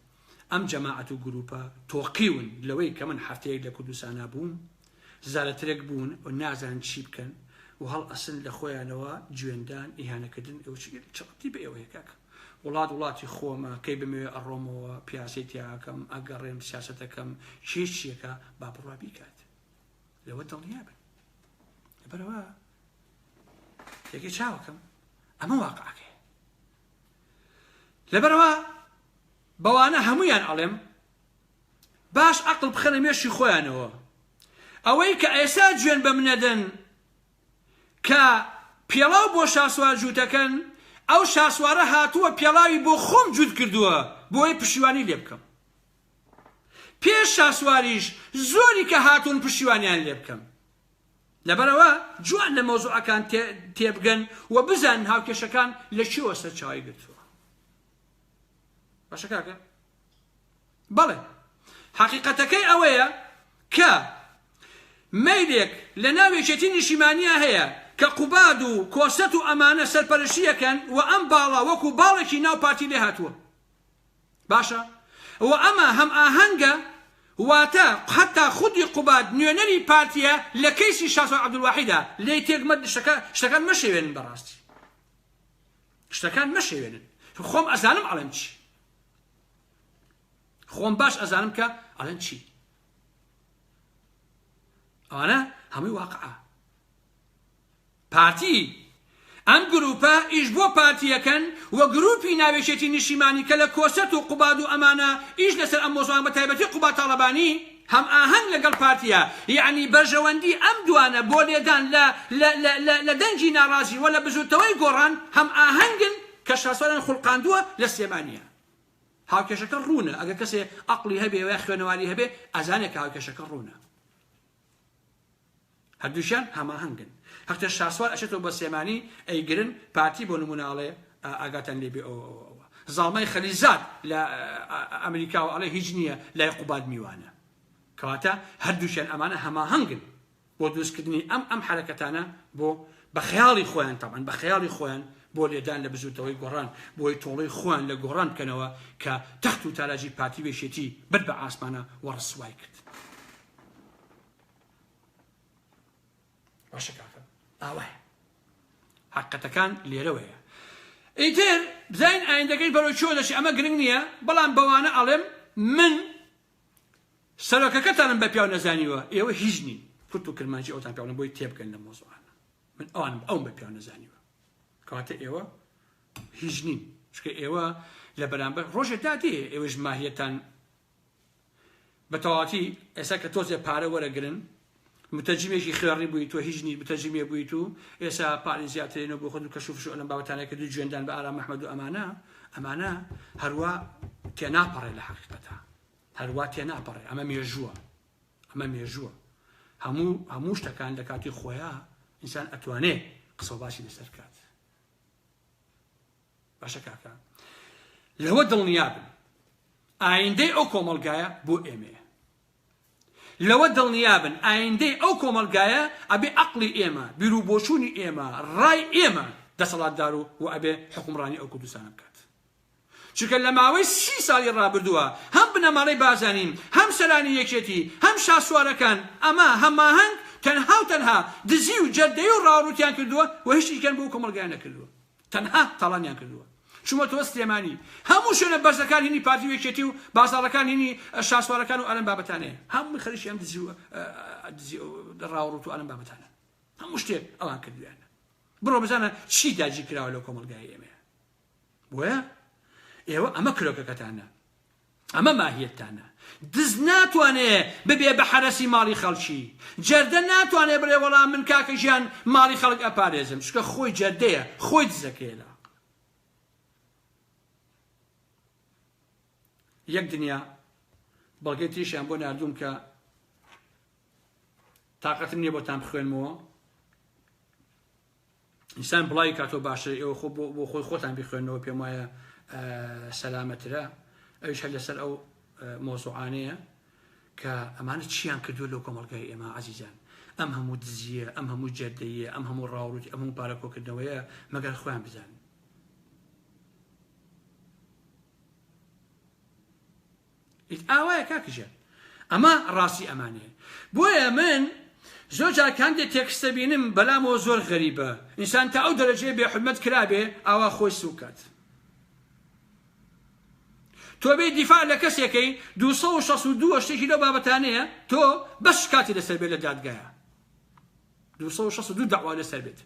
ئەم جەماعەت و گروپە تۆقیون لەوەی کە من هەفتەیەک لە کوردستانە بووم زارەترێک بوون و نازان چی بکەن و هەڵ ئەسن لە خۆیانەوە گوێندان ئیهانەکردن ئەو چڕەتی بە ئێوەیە کاکە وڵاتی خۆمە کەی بمەوێ ئەڕۆمەوە پیاسی تیاکەم ئەگەڕێم سیاسەتەکەم چیەکە با بڕوا بیکات لەوە دڵنیا بن لەبەرەوە یەکێ چاوەکەم ئەمە واقعەکەیە لەبەرەوە بەوانە هەمویان ئەڵێم باش عەقڵ بخەنە مێشی خۆیانەوە ئەوەی کە ئێستا گوێن بە منەدەن کە پێڵاو بۆ شاسوار جووتەکەن ئەو شاسوارە هاتووە پێڵاوی بۆ خۆم جووت کردووە بۆی پشیوانی لێ بکەم پێش شاسواریش زۆری کە هاتوون پشیوانیان لێ بکەم لەبەرەوە جوان لە مۆزوعەکان تێبگەن و بزان هاوکێشەکان لە چیوە سەرچاوی گرتووە باشە کاکە بەڵێ حەقیقەتەکەی ئەوەیە کە مەیلێک لە ناوێچێتی نیشیمانیە هەیە کە قوباد و کۆسەت و ئەمانە سەرپەرشتیەکەن و ئەم باڵا وەکو باڵێکی ناو پارتی لێ هاتووە باشە و ئەمە هەم ئاهەنگە واتە حتا خودی قوباد نوێنەری پارتیە لە کەیسی شاسوار عەبدولواحیدە لێی تێکمە شتەکان مەشێوێنن بەڕاستی شتەکان مەشێوێنن خۆم ئەزانم ئەڵێم چی خۆم باش ئەزانم کە ئەڵێن چی ئەوانە هەمووی واقعە پارتی ئەم گروپە ئیش بۆ پارتیەکەن و گروپی ناوێچێتی نیشیمانی کە لە کۆسەت و قوباد و ئەمانە ئیش لەسەر ئەم مۆزوعان بە تایبەتی قوباد تاڵەبانی هەم ئاهەنگ لەگەڵ پارتیە یعنی بەرژەوەندی ئەم دوانە بۆ لێدان لە دەنگی ناڕازی و لە بزوتەوەی گۆڕان هەم ئاهەنگن کە شاسواران خوڵقاندووە لە سێمانیە هاوکێشەکە ڕوونە ئەگەر کەسێ عەقڵی هەبێ و خوێنەواری هەبێ ئەزانێت کە هاوکێشەکە ڕوونە هەردووشیان هەماهەنگن هەفتە شاسوار ئەچێتەوە بە سێمانی ئەیگرن پارتی بۆ نموناڵێ ئاگاتان لێبێ ئەوە زاڵمای خەلیزات لە ئەمریکا و ئەڵێ هیچ نییە لای قوباد میوانە کەواتە هەردووشیان ئەمانە هەماهەنگن بۆ دروستکردنی ئەم حرەکەتانە بۆ بە خەیاڵی خۆیان تەبەن بە خەیاڵی خۆیان بۆ لێدان لە بزوتەوەی گۆڕان بۆی تۆڵەی خۆیان لە گۆڕان بکەنەوە کە تەخت و تاراجی پارتی وێشێتی بەر بە ئاسمانە وەڕسوای کرد باشە کاکە ئاوایە حقەتەکان لێرەوەیە ئیتر بزاین ئایندەکەی بەرەو چۆ دەچێ ئەمە گرنگ نییە بەڵام بەوانە ئەڵێم من سەرۆکەکەتانم بە پیاو نەزانیوە ئێوە هیچ نین کورت و کرمانجی ئەوتان پیاوڵم بۆی تێبکەن لە مۆزوعانە من ئەوانم ئەوم بە پیاو نەزانیوە کەواتە ئێوە هیچ نین چکە ئێوە لە بەرامبەر ڕۆژێک دادێ ئێوەش ماهیەتان بە تەواوەتی ئێستا کە تۆزێ پارە وەرەگرن متەرجمێکی خوێڕی بوویت و هیچ نی متەرجمێ بوویت و ئێستا پارەی زیاترێنەوە بۆ خۆت و کەشوف شو لەم بابەتانەیە کە دوو جوێندان بە ئارام محمەد و ئەمانە هەروە تێناپەڕێ لە حەقیقەتە هەروە تێناپەڕێ ئەمە مێژووە هەموو شتەکان لە کاتی خۆیان ئینسان ئەتوانێ قسە و باسی لەسەر کات باشە کاکە لەوە دڵنیابن ئایندەی ئەو کۆمەڵگایە بۆ ئێمەیە لەوە دڵنیابن ئایندەی ئەو کۆمەڵگایە ئەبێ عەقڵی ئێمە بیرروبۆچوونی ئێمە ڕای ئێمە دەسەڵاتدار و ئەبێ حکومڕانی ئەو کوردستانە بکات چونکە لە ماوەی 30 ساڵی ڕابردووە هەم بنەماڵەی بازانین هەم سەرانی یەکێتی هەم شاسوارەکان ئەمە هەماهەنگ تەنها دزی و جەردەی و ڕاوڕوتیان کردووە و هیچیکەن بۆ کۆمەڵگایان نەکردووە تەنها تاڵانیان کردووە چوومە تۆ سلێمانی هەموو شوێنە بەرزەکان هینی پارتی یەکێتی و بازاڕەکان هینی شاسوارەکان و ئەلەم بابەتانەیە هەمووی خەریکی ئەم دزی و ڕاوڕوت و ئەلەم بابەتانە هەموو شتێک ئەوان کردویانە بڕۆ بزانە چی داگیر کراوە لەو کۆمەڵگای ئێمەیە بۆیە ئێوە ئەمە کرۆکەکەتانە ئەمە ماهیەتتانە دز ناتوانێ ببێ بە حەرەسی ماڵی خەڵکی جەردە ناتوانێ بڵێ وەڵام من کاکە ژیان ماڵی خەڵک ئەپارێزم چکە خۆی جەردەیە خۆی دزەکەیە یەک دنیا بەڵگەی تریشیان بۆ ناردووم کە تااقەتم نییە بۆتان بخوێنمەوە ئینسان بڵای کاتۆ باشە ئێوە بۆ خۆی خۆتان بخوێنەوە پێم وایە سەلامەترە ئەویش هەر لەسەر ئەو مۆزوعانەیە کە ئەمانە چیان کردووە لەو کۆمەڵگای ئێمە عەزیزان ئەم هەموو دزیە ئەم هەموو جەردەیە ئەم هەموو ڕاوڕوتی ئەم هەموو پارەکۆکردنەوەیە مەگەر خۆیان بزانن ئاوایە کاکەژێن ئەمە ڕاستی ئەمانەیە بۆیە من زۆر جار کاندێک تێکستە بینم بەلامەوە زۆر غەریبە ئینسان تا ئەو دەرەجەیە بێحورمەت کرابێ ئاوا خۆی سووکات تۆ بێ دیفاع لە کەسێکەی 262 شتێکی لەو بابەتانەیە تۆ بەش کاتی لەسەر بێت لە دادگایە 262 داوا لەسەر بێت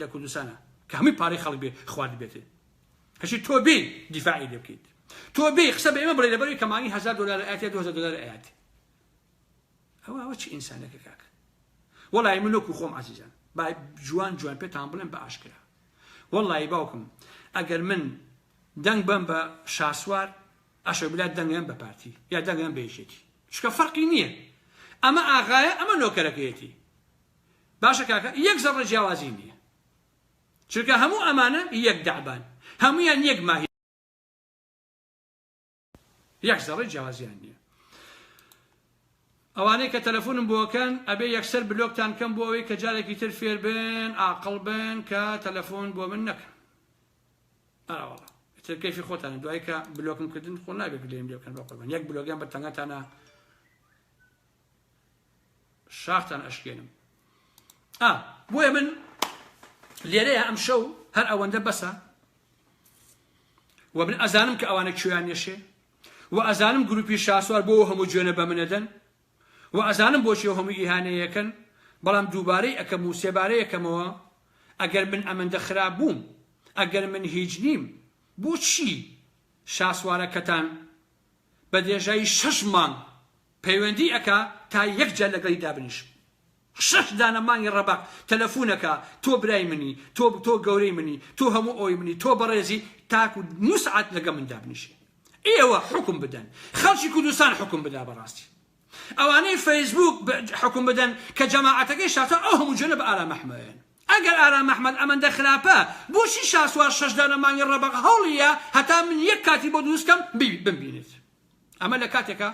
لە کوردستانە کە هەمووی پارەی خەڵک بێ خوارد بێتێ کەشی تۆ بێ دیفاعی لێ بکەیت تۆ بێ قسە بە ئێمە بڵێ لەبەروی کەمانی $1000 ئاەتێ $2000 ئاەتێ ئەوە چی ئینسانەکە کاکە وەڵی من وەکو خۆم عەزیزان با جوان پێتان بڵێم بە ئاشکرا وەڵی باوکم ئەگەر من دەنگ بم بە شاسوار ئەشە بلات دەنگیان بە پارتی یا دەنگیان بە یەکێتی چکە فەرقی نییە ئەمە ئاغایە ئەمە نۆکەرەکەیەتی باشە کاکە یەک زەڕە جیاوازی نییە چونکە هەموو ئەمانە یەک دەعبان هەمویان یەک ماهی یەک زەڕی جیاوازیان نییە ئەوانەی کە تەلەفۆنم بۆکەن ئەبێ یەکسەر بلۆکتان کەم بۆ ئەوەی کە جارێکی تر فێر بن عاقڵ بن کە تەلەفۆن بۆ من نەکەن ئاوەڵا تر کەیفی خۆتانە دوای کە بلۆکم کردن خۆ نابێت لێم لێ بکەن بە قوربان یەک بلۆگیان بە تەنگەتانە شاختان ئەشکێنم بۆیە من لێرەیە ئەم شەو هەر ئەوەندە بەسە و من ئەزانم کە ئەوانە کوێیان نێشێ و ئەزانم گروپی شاسوار بۆ هەموو جوێنە بە منەدەن و ئەزانم بۆچی هەموو ئیهانەیەکەن بەڵام دووبارەی ئەکەم و سێبارەی ئەەکەمەوە ئەگەر من ئەمەندە خراپ بووم ئەگەر من هیچ نیم بۆچی شاسوارەکەتان بە دێژایی 6 مانگ پەیوەندی ئەکا تا یەک جار لەگەڵی دابنیشم 6 دانە مانگی ڕەباق تەلەفۆنەکە تۆ برای منی تۆ گەورەی منی تۆ هەموو ئەوی منی تۆ بەڕێزی تاکو 9 ساعت لەگە من دابنیشی ئێوە حکم بدەن خەڵکی کوردستان حکم بدا بەڕاستی ئەوانەی فەیسبوک حکم بدەن کە جەماعەتەکەی شاسوار ئەو هەموو جۆنە بە ئارام محمەدن ئەگەر ئارام محمەد ئەمەندە خراپە بۆچی شاسوار 6 دانەمانی ڕەبەق هەوڵیە هەتا من یەک کاتی بۆ دروستکەم بمبینێت ئەمە لە کاتێکە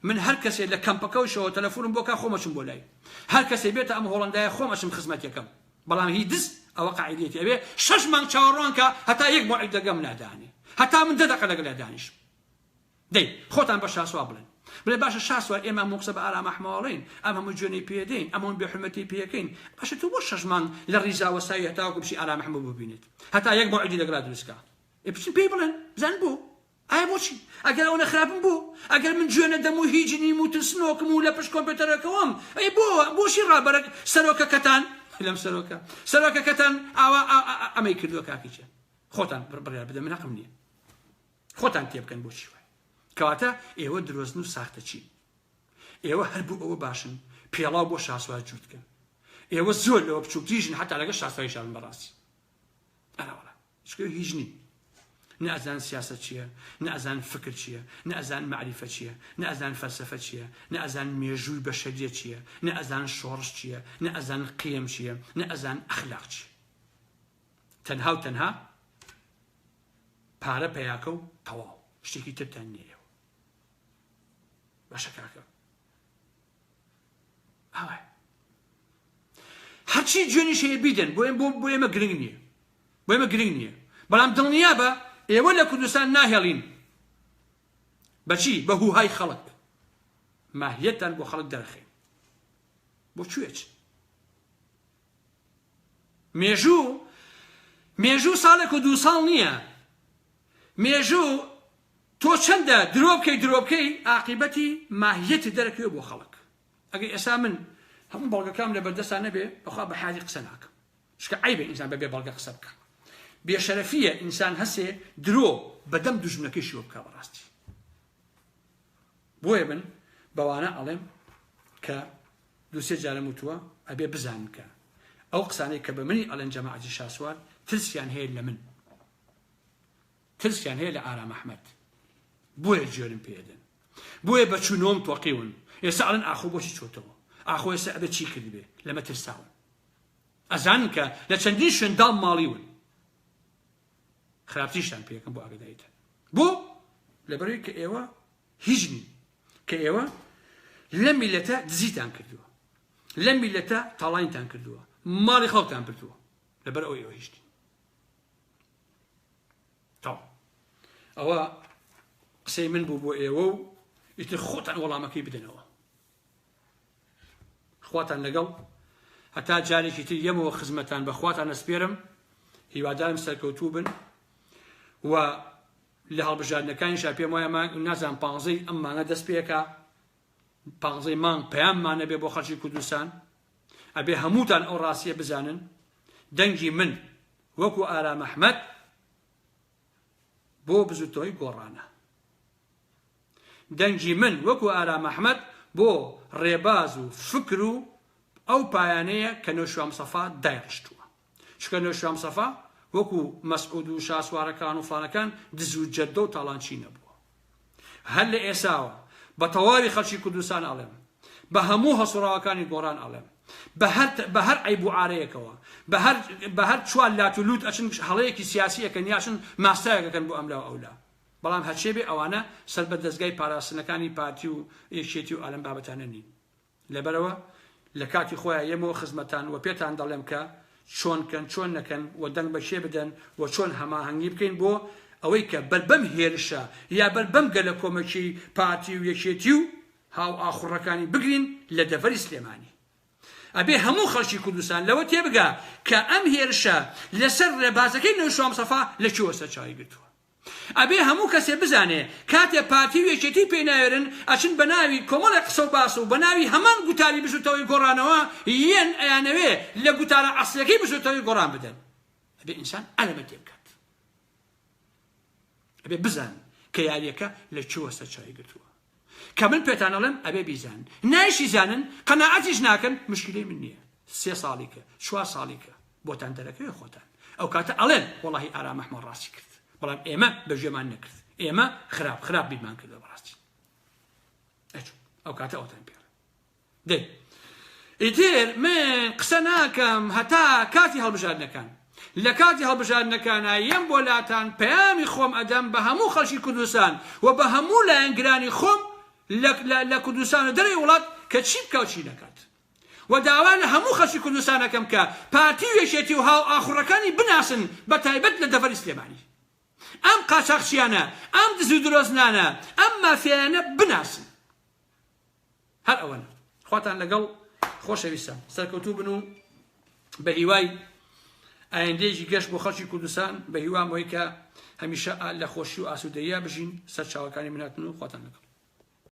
من هەر کەسێ لە کەمپەکەوشەوە تەلەفۆنم بۆ کا خۆمەچم بۆ لای هەر کەسێ بێتە ئەم هۆڵەندایە خۆمەچم خزمەتەکەم بەڵام هی دز ئەوە قاعیدەتی ئەبێ 6 مانگ چاوەڕوانکە هەتا یەک موعید لەگەم نادانێ هەتا من 10 دقیقە لەگەڵ دانیشم دەی خۆتان بە شاسوار بڵێن بڵێ باشە شاسوار ئێمە موقسە بە ئارام محمەڵین ئەم هەموو جوێنەی پێدەین ئەمەون بێحرمەتی پێەکەین باشە تو بۆ 6 مانگ لە ڕیزاوەسایی هەتاوەکو بچی ئارام محمەد ببینێت هەتا یەک موعیدی لەگەڵا دروستکە بچین پێی بڵێن بزان بۆ ئایا بۆچی ئەگەر ئەوە خراپم بوو ئەگەر من جوێنە دەم و هیچ نیم و ترسنۆکم و لە پشت کۆمپیوتەرەکەوەم ئەی بۆشی ڕابەرەک سەرۆکەکەتان لەم سەرۆکەکەتان ئاوا ئەمەی کردووە کاکیچە خۆتان بڕیار بدە من حەقم نییە خۆتان تێ بکەن بۆچی وای کەواتە ئێوە درۆزن و ساختە چی ئێوە هەر بوو ئەوە باشن پێڵاو بۆ شاسوار جووتکەن ئێوە زۆر لەوە بچووکتیژن هەتا لەگە شاسواری بەڕاستی ئەراوەڵا چکە هیچ نی نەئەزان سیاسەت چییە نەئەزان فکر چییە نەئەزان معریفە چییە نەئەزان فەلسەفە چییە نەئەزان مێژووی بەشەریە چییە نەئەزان شۆڕش چییە نەئەزان قیەم چییە نەئەزان ئەخلاق چییە تەنها و تەنها پارە پەیاکە و تەواو شتێکی ترتان نییە باشە کاکە ئەوە هەرچی جوێنیش هەیە بیدەن بۆ ئێمە گرنگ نییە بۆ ئێمە گرنگ نییە بەڵام دڵنیا بە ئێوە لە کوردستان ناهێڵین بەچی بە هوهای خەڵک ماهیەتان بۆ خەڵک دەرەخێن بۆ کوێچ مێژوو ساڵێک و 2 ساڵ نییە مێژوو تۆ چەندە درۆ بکەی عاقیبەتی ماهیەتی دەرەکەوێ بۆ خەڵک ئەگەر ئێستا من هەموو بەڵگەکەم لە بەردەستان نەبێ بەخوا بە حاجی قسە ناکەم شکە عیبە ئینسان بەبێ بەڵگە قسە بکە بێشەرەفیە ئینسان هەسێ درۆ بەدەم دوژمنەکەی شیوە بکە بەڕاستی بۆیە من بەوانە ئەڵێم کە 2-3 جارە وتووە ئەبێ بزانن کە ئەو قسانەی کە بە منی ئەڵێن جەماعەتی شاسوار ترسیان هەیە لە من ترسیان هەیە لە ئارام محمەد بۆیە جێرم پێدەن بۆیە بە چوونۆم تۆقیون ئێستا ئەڵێن ئاخۆ بۆچی چۆتەوە ئاخۆ ئێستا ئەبێ چی کردبێ لەمە ترساون ئەزانن کە لە چەندین شوێنداڵ ماڵیون خراپتیشتان پێکەم بۆ ئاگداییتە بۆ لەبەرەوەی کە ئێوە هیچ نین کە ئێوە لە میلەتە دزیتان کردووە لە میلەتە تاڵاینتان کردووە ماڵی خەڵکتان بردووە لەبەر ئەوەی ئێوە هیچ نین تاو ئەوە قسەی من بوو بۆ ئێوە و ئیتر خۆتان وەڵامەکەی بدەنەوە خواتان لەگەڵ هەتا جارێکی تر یەمەوە خزمەتان بەخواتان ئەسپێرم هیوادارم سەرکەوتوو بن و لە هەڵبژاردنەکانیشا پێم وایە نازانم 15 ئەم مانگە دەست پێکە 15 مانگ پەیاممانە بێ بۆ خەڵکی کوردستان ئەبێ هەمووتان ئەو ڕاستیە بزانن دەنگی من وەکو ئارام محمەد بۆ بزوتەوەی گۆڕانە دەنگی من وەکو ئارام محمەد بۆ ڕێباز و فکر و ئەو پایانەیە کە نەوشام سەفا دایڕشتووە چکە نەوشام سەفا وەکو مەسعود و شاسوارەکان و فڵانەکان دز و جەددە و تاڵانچی نەبووە هەر لە ئێساوە بە تەواوی خەڵکی کوردستان ئەڵێم بە هەموو هەسوڕاوەکانی گۆڕان ئەڵێم بە هەر عیب و عارەیەکەوە بە هەر چوار لات و لوت ئەچن هەڵەیەکی سیاسیەکەن یاچن ماستایەکەکەن بۆ ئەملا و ئەولا بەڵام هەرچێ بێ ئەوانە سەر بە دەستگای پاراستنەکانی پارتی و یەکێتی و ئالەم بابەتانە نین لەبەرەوە لە کاتی خۆیان یەمەوە خزمەتان و پێتان دەڵێم کە چۆنکەن چۆن نەکەن و دەنگ بەشێ بدەن و چۆن هەماهەنگی بکەین بۆ ئەوەی کە بەربەم هێرشە یا بەربەم گەلە کۆمەکی پارتی و یەکێتی و هاو ئاخوڕەکانی بگرین لە دەڤەری سلێمانی ئەبێ هەموو خەڵکی کوردستان لەوە تێبگا کە ئەم هێرشە لەسەر ڕێبازەکەی نەوشام سەفا لەکوێوە سەرچاوی گرتووە ئەبێ هەموو کەسێ بزانێ کاتێ پارتی و یەکێتی پێناوێرن ئەچن بە ناوی کۆمەڵی قسە و باس و بە ناوی هەمان گوتاری بژوتەوەی گۆڕانەوە یەن ئەیانەوێ لە گوتارە ئەسڵەکەی بژوتەوەی گۆڕان بدەن ئەبێ ئینسان ئەلەمە تێ بکات ئەبێ بزان کە یاریەکە لەکوێوە سەرچاوی گرتووە کە من پێتان ئەڵێم ئەبێ بیزان نایشی زانن قەناعەتیش ناکەن مشکلەی من نییە 3 ساڵیکە 4 ساڵیکە بۆتان دەرەکەوێ خۆتان ئەو کاتە ئەڵێن وەڵاهی ئارام محمەد ڕاستی کرد بەڵام ئێمە بەژێمان نەکرد ئێمە خراپ بیرمان کردەوە بەڕاستی ئەو کاتە ئەوتان پێ دێ ئیتر من قسە ناکەم هەتا کاتی هەڵبژاردنەکان لە کاتی هەڵبژاردنەکانە یەم بۆ لاتان پەیامی خۆم ئەدەم بە هەموو خەڵکی کوردستان و بە هەموو لایەنگرانی خۆم لە کوردستان و دەرەوەی وڵات کە چی بکەوت چی نەکات و داوا لە هەموو خەڵکی کوردستانەکەم کە پارتی و یەکێتی و هاو ئاخوڕەکانی بناسن بە تایبەت لە دەڤەری سلێمانی ئەم قاچاقچیانە ئەم دز و درۆزنانە ئەم مافیایانە بناسن هەر ئەوەنە خواتان لەگەڵ خۆشەویستان سەرکەوتوو بن و بە هیوای ئایندێکی گەشت بۆ خەڵکی کوردستان بە هیوام بۆی کە هەمیشە لە خۆشی و ئاسوودەیە بژین سەر چاوەکانی مناتن و خواتان لەگەڵ